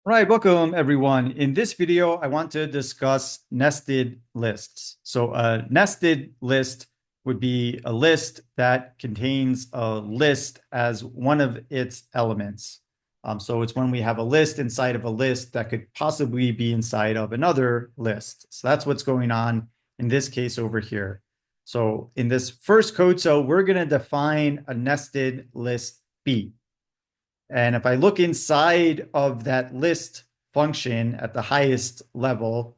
Right, welcome everyone. In this video, I want to discuss nested lists. So a nested list would be a list that contains a list as one of its elements. So it's when we have a list inside of a list that could possibly be inside of another list. So that's what's going on in this case over here. So in this first code cell, we're going to define a nested list B. And if I look inside of that list function at the highest level,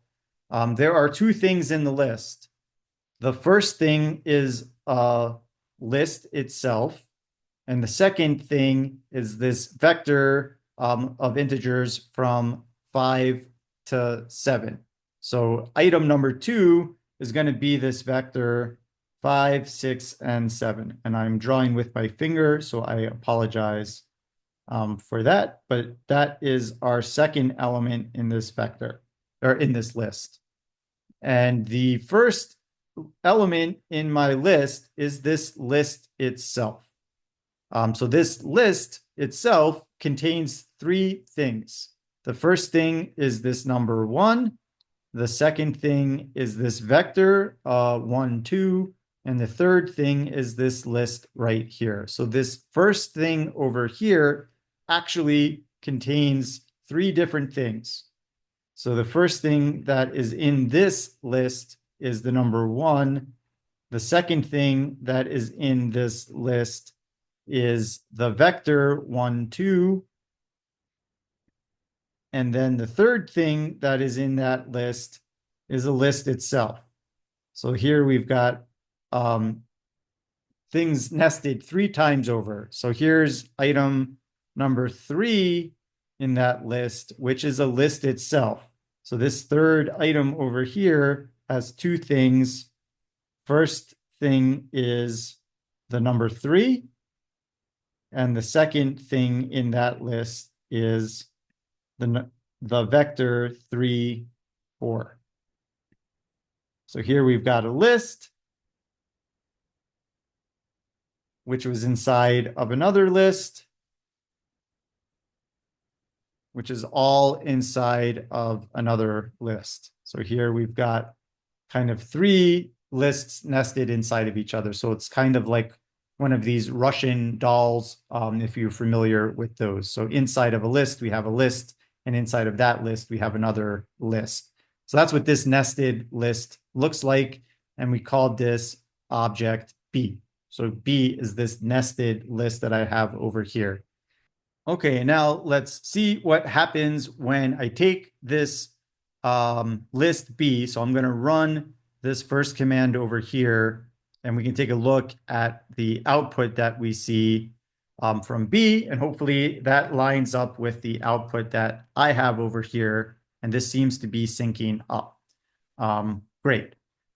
there are two things in the list. The first thing is a list itself. And the second thing is this vector of integers from 5 to 7. So item number 2 is going to be this vector 5, 6, and 7. And I'm drawing with my finger, so I apologize for that, but that is our second element in this vector, or in this list. And the first element in my list is this list itself. So this list itself contains three things. The first thing is this number 1. The second thing is this vector 1, 2. And the third thing is this list right here. So this first thing over here actually contains three different things. So the first thing that is in this list is the number 1. The second thing that is in this list is the vector 1, 2. And then the third thing that is in that list is the list itself. So here we've got things nested 3 times over. So here's item number 3 in that list, which is a list itself. So this third item over here has two things. First thing is the number 3. And the second thing in that list is the vector 3, 4. So here we've got a list, which was inside of another list, which is all inside of another list. So here we've got kind of 3 lists nested inside of each other. So it's kind of like one of these Russian dolls, if you're familiar with those. So inside of a list, we have a list, and inside of that list, we have another list. So that's what this nested list looks like, and we called this object B. So B is this nested list that I have over here. Okay, now let's see what happens when I take this list B. So I'm going to run this first command over here, and we can take a look at the output that we see from B, and hopefully that lines up with the output that I have over here, and this seems to be syncing up. Great.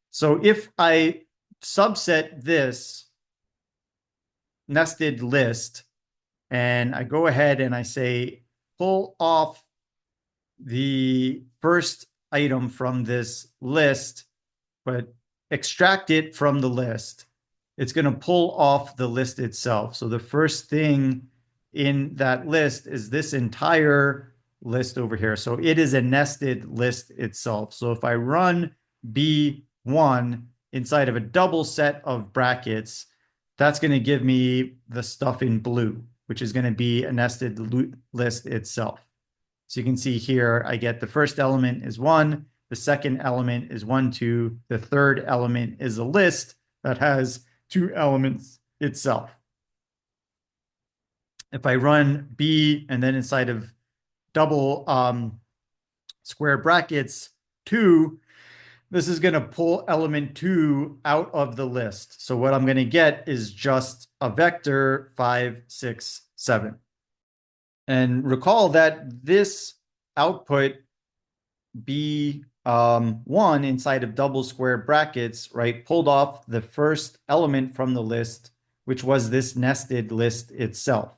So if I subset this nested list, and I go ahead and I say, pull off the first item from this list, but extract it from the list, it's going to pull off the list itself. So the first thing in that list is this entire list over here. So it is a nested list itself. So if I run B1 inside of a double set of brackets, that's going to give me the stuff in blue, which is going to be a nested list itself. So you can see here, I get the first element is 1, the second element is 1, 2, the third element is a list that has 2 elements itself. If I run B and then inside of double square brackets 2, this is going to pull element 2 out of the list. So what I'm going to get is just a vector 5, 6, 7. And recall that this output B1 inside of double square brackets, right, pulled off the first element from the list, which was this nested list itself.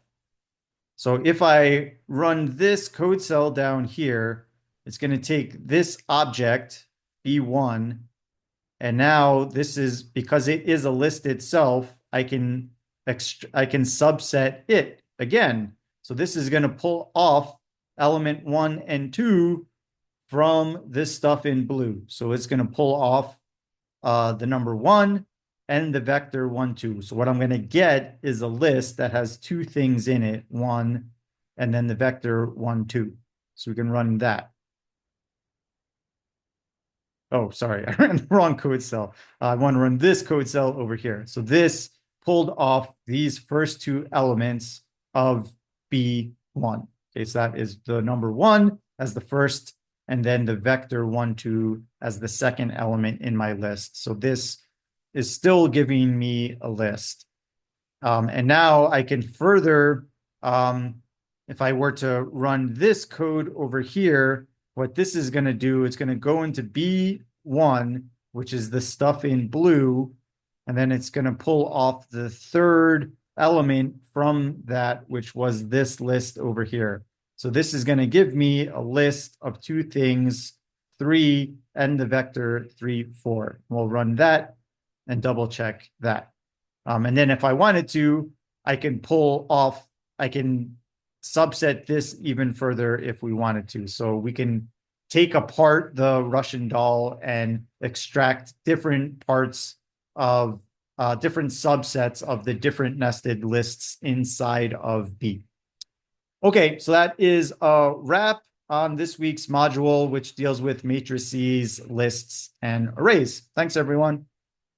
So if I run this code cell down here, it's going to take this object, B1, and now this is, because it is a list itself, I can subset it again. So this is going to pull off element 1 and 2 from this stuff in blue. So it's going to pull off the number 1 and the vector 1, 2. So what I'm going to get is a list that has two things in it, 1 and then the vector 1, 2. So we can run that. Oh, sorry, I ran the wrong code cell. I want to run this code cell over here. So this pulled off these first two elements of B1. Okay, so that is the number 1 as the first, and then the vector 1, 2 as the second element in my list. So this is still giving me a list. And now I can further, if I were to run this code over here, what this is going to do, it's going to go into B1, which is the stuff in blue, and then it's going to pull off the third element from that, which was this list over here. So this is going to give me a list of two things, 3 and the vector 3, 4. We'll run that and double check that. And then if I wanted to, I can pull off, I can subset this even further if we wanted to. So we can take apart the Russian doll and extract different parts of different subsets of the different nested lists inside of B. Okay, so that is a wrap on this week's module, which deals with matrices, lists, and arrays. Thanks, everyone.